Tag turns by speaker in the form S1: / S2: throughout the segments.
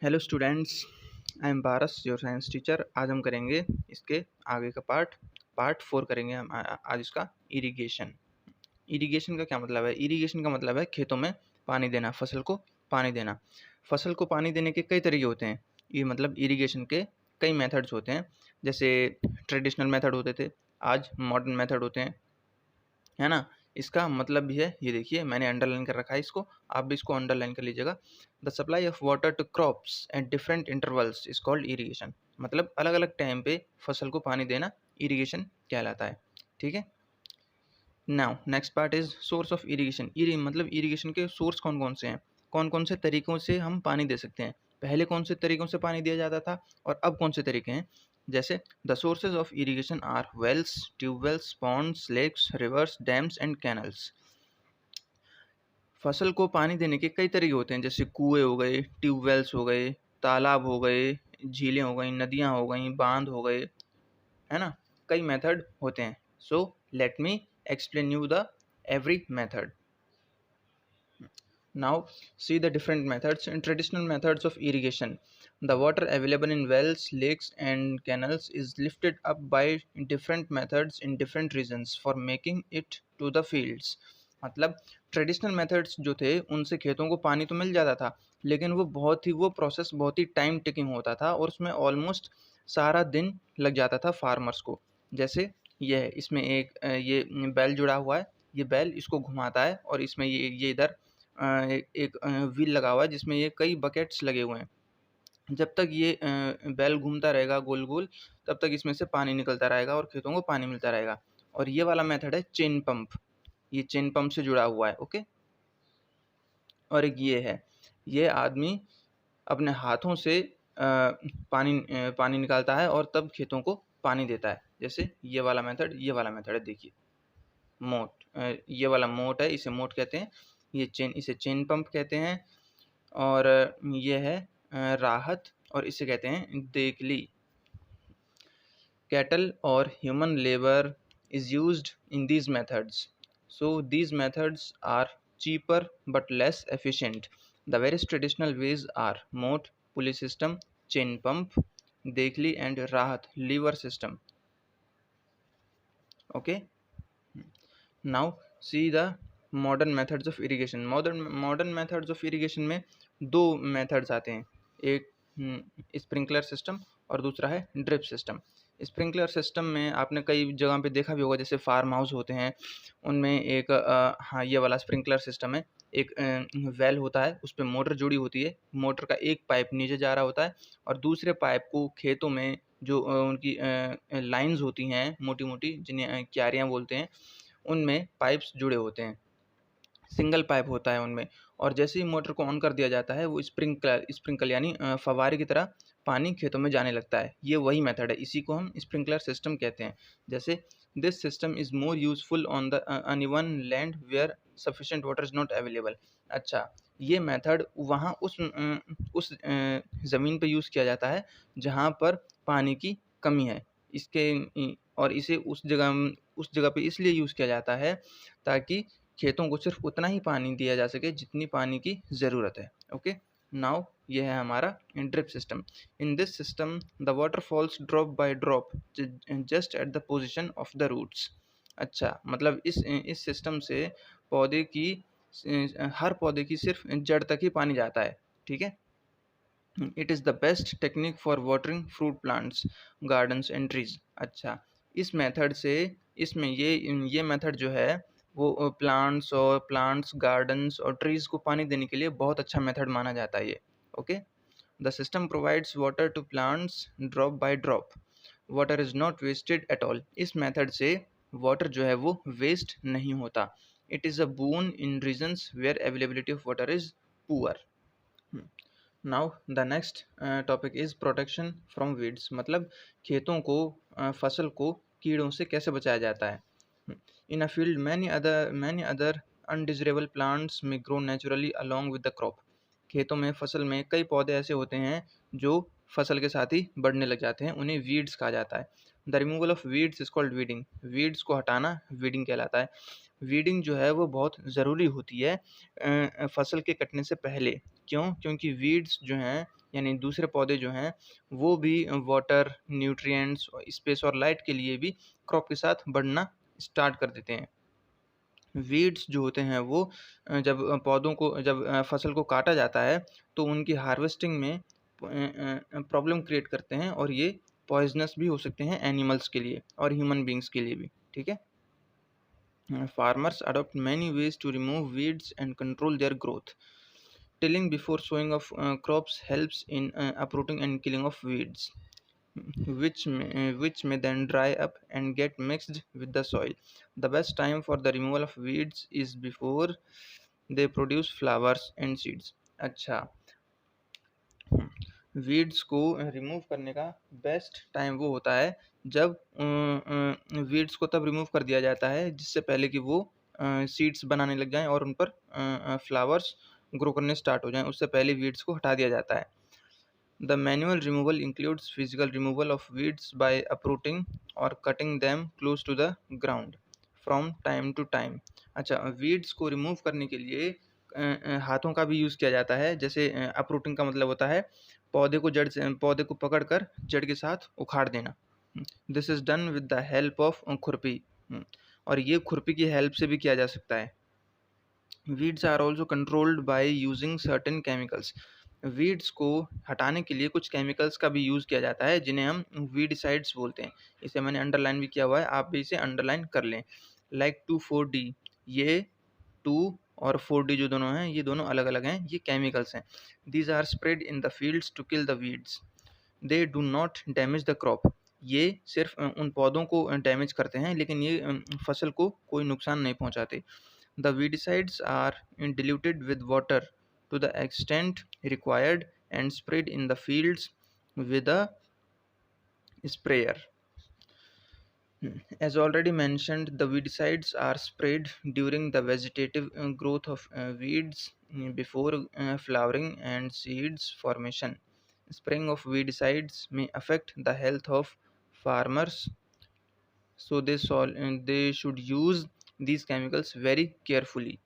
S1: Hello students, I am Paras your science teacher. आज हम करेंगे इसके आगे का पार्ट 4 करेंगे हम आज इसका इरिगेशन। इरिगेशन का क्या मतलब है? इरिगेशन का मतलब है खेतों में पानी देना, फसल को पानी देना। फसल को पानी देने के कई तरीके होते हैं। ये मतलब इरिगेशन के कई मेथड्स होते हैं। जैसे ट्रेडिशनल मेथड होते थे, आज मॉडर्न मेथड होते हैं, है ना। इसका मतलब भी है, ये देखिए मैंने अंडरलाइन कर रखा है इसको, आप भी इसको अंडरलाइन कर लीजिएगा। The supply of water to crops at different intervals is called irrigation. मतलब अलग अलग टाइम पे फसल को पानी देना इरिगेशन कहलाता है। ठीक है। Now next part is source of irrigation. मतलब इरिगेशन के सोर्स कौन कौन से हैं, कौन कौन से तरीकों से हम पानी दे सकते हैं। पहले कौन से तरीकों से पानी दिया जाता था और अब कौन से तरीके हैं। जैसे the sources of irrigation are wells, tubewells, ponds, lakes, rivers, dams and canals. फसल को पानी देने के कई तरीके होते हैं, जैसे कुएं हो गए, ट्यूबवेल्स हो गए, तालाब हो गए, झीलें हो गई, नदियाँ हो गई, बांध हो गए, है ना। कई मेथड होते हैं। So let me explain you the every method. Now see the different methods and traditional methods of irrigation. The water available in wells, lakes and canals is lifted up by different methods in different regions for making it to the fields. मतलब traditional methods जो थे उनसे खेतों को पानी तो मिल जाता था, लेकिन वो प्रोसेस बहुत ही टाइम टेकिंग होता था और उसमें ऑलमोस्ट सारा दिन लग जाता था फार्मर्स को। जैसे ये है, इसमें ये बैल जुड़ा हुआ है, ये बैल इसको घुमाता है और इसमें ये इधर एक व्हील लगा हुआ है जिसमें ये कई बकेट्स लगे हुए हैं। जब तक ये बैल घूमता रहेगा गोल गोल, तब तक इसमें से पानी निकलता रहेगा और खेतों को पानी मिलता रहेगा। और ये वाला मेथड है चेन पंप, ये चेन पंप से जुड़ा हुआ है। ओके। और एक ये है, ये आदमी अपने हाथों से पानी निकालता है और तब खेतों को पानी देता है। जैसे ये वाला मेथड है, देखिए मोट, ये वाला मोट है, इसे मोट कहते हैं। इसे चेन पंप कहते हैं। और ये है राहत, और इसे कहते हैं देकली। कैटल और human labour is used in these methods. So these methods are cheaper but less efficient. The various traditional ways are moat, pulley system, chain pump, dekli and rahat lever system. Okay. Now see the modern methods of irrigation. Modern methods of irrigation में दो methods आते हैं, एक sprinkler system और दूसरा है drip system. Sprinkler system में आपने कई जगह पे देखा भी होगा, जैसे फार्म हाउस होते हैं उनमें एक हाँ ये वाला स्प्रिंकलर सिस्टम है। एक वेल होता है, उस पर मोटर जुड़ी होती है, मोटर का एक पाइप नीचे जा रहा होता है और दूसरे पाइप को खेतों में जो उनकी लाइंस होती हैं मोटी मोटी, जिन्हें क्यारियाँ बोलते हैं, उनमें पाइप्स जुड़े होते हैं, सिंगल पाइप होता है उनमें। और जैसे ही मोटर को ऑन कर दिया जाता है वो स्प्रिंकल यानी फव्वारे की तरह पानी खेतों में जाने लगता है। ये वही मेथड है, इसी को हम स्प्रिंकलर सिस्टम कहते हैं। जैसे this system is more useful on the uneven land where sufficient water is not available. अच्छा, ये मेथड वहाँ उस ज़मीन पे यूज़ किया जाता है जहाँ पर पानी की कमी है। और इसे उस जगह पे इसलिए यूज़ किया जाता है ताकि खेतों को सिर्फ उतना ही पानी दिया जा सके जितनी पानी की ज़रूरत है। ओके। नाउ ये है हमारा drip system. In this system the water falls drop by drop just at the position of the roots. अच्छा, मतलब इस सिस्टम से हर पौधे की सिर्फ जड़ तक ही पानी जाता है। ठीक है। It is the best technique for watering fruit plants, gardens and trees. अच्छा, इस मेथड से इसमें ये मेथड जो है वो प्लांट्स, गार्डन्स और ट्रीज़ को पानी देने के लिए बहुत अच्छा मेथड माना जाता है ये। Okay. The system provides water to plants drop by drop. Water is not wasted at all. इस मेथड से वाटर जो है वो वेस्ट नहीं होता। It is a boon in regions where availability of water is poor. Now the next topic is protection from weeds. मतलब खेतों को फसल को कीड़ों से कैसे बचाया जाता है। In a field many other undesirable plants may grow naturally along with the crop. खेतों में फसल में कई पौधे ऐसे होते हैं जो फसल के साथ ही बढ़ने लग जाते हैं, उन्हें वीड्स कहा जाता है। The removal of weeds is called weeding. Weeds को हटाना वीडिंग कहलाता है। वीडिंग जो है वो बहुत ज़रूरी होती है फसल के कटने से पहले। क्यों? क्योंकि वीड्स जो हैं यानी दूसरे पौधे जो हैं वो भी वाटर, न्यूट्रिएंट्स, स्पेस और लाइट के लिए भी क्रॉप के साथ बढ़ना स्टार्ट कर देते हैं। वीड्स जो होते हैं वो जब पौधों को जब फसल को काटा जाता है तो उनकी हार्वेस्टिंग में प्रॉब्लम क्रिएट करते हैं और ये पॉइजनस भी हो सकते हैं एनिमल्स के लिए और ह्यूमन बींग्स के लिए भी। ठीक है। Farmers adopt many ways to remove weeds and control their growth. Tilling before sowing of crops helps in uprooting and killing of weeds, which may then dry up and get mixed with the soil. The best time for the removal of weeds is before they produce flowers and seeds. अच्छा, weeds को remove करने का best time वो होता है जब weeds को तब रिमूव कर दिया जाता है जिससे पहले कि वो सीड्स बनाने लग जाएं और उन पर फ्लावर्स ग्रो करने स्टार्ट हो जाएं, उससे पहले वीड्स को हटा दिया जाता है। The manual removal includes physical removal of weeds by uprooting और cutting them close to the ground from time to time. अच्छा, वीड्स को रिमूव करने के लिए हाथों का भी यूज़ किया जाता है। जैसे अपरूटिंग का मतलब होता है पौधे को पकड़कर जड़ के साथ उखाड़ देना। This is done with the help of खुरपी, और ये खुरपी की हेल्प से भी किया जा सकता है। Weeds are also controlled by using certain chemicals. Weeds को हटाने के लिए कुछ केमिकल्स का भी यूज़ किया जाता है जिन्हें हम वीडसाइड्स बोलते हैं। इसे मैंने अंडरलाइन भी किया हुआ है, आप भी इसे अंडरलाइन कर लें। लाइक 2,4-D, ये 2 और 4D जो दोनों हैं ये दोनों अलग अलग हैं, ये केमिकल्स हैं। These are spread in the fields to kill the weeds, they do not damage the crop. ये सिर्फ उन पौधों को डैमेज करते हैं लेकिन ये फसल को कोई नुकसान नहीं पहुंचाते। The weedicides are diluted with water to the extent required and sprayed in the fields with a sprayer. As already mentioned, the weedicides are sprayed during the vegetative growth of weeds before flowering and seeds formation. Spraying of weedicides may affect the health of farmers, so they should use these chemicals very carefully.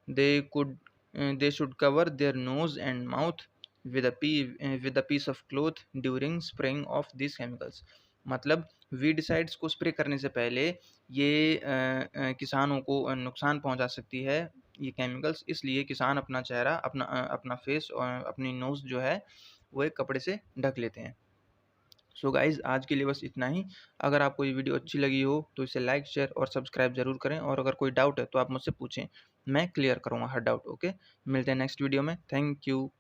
S1: They should cover their nose and mouth with a piece of cloth during spraying of these chemicals. मतलब वीडसाइड्स को spray करने से पहले ये किसानों को नुकसान पहुंचा सकती है ये केमिकल्स, इसलिए किसान अपना चेहरा, अपना फेस और अपनी नोज़ जो है वो एक कपड़े से ढक लेते हैं। सो गाइज़, आज के लिए बस इतना ही। अगर आपको ये वीडियो अच्छी लगी हो तो इसे लाइक, शेयर और सब्सक्राइब ज़रूर करें, और अगर कोई डाउट है तो आप मुझसे पूछें, मैं क्लियर करूँगा हर डाउट। ओके, मिलते हैं नेक्स्ट वीडियो में। Thank you.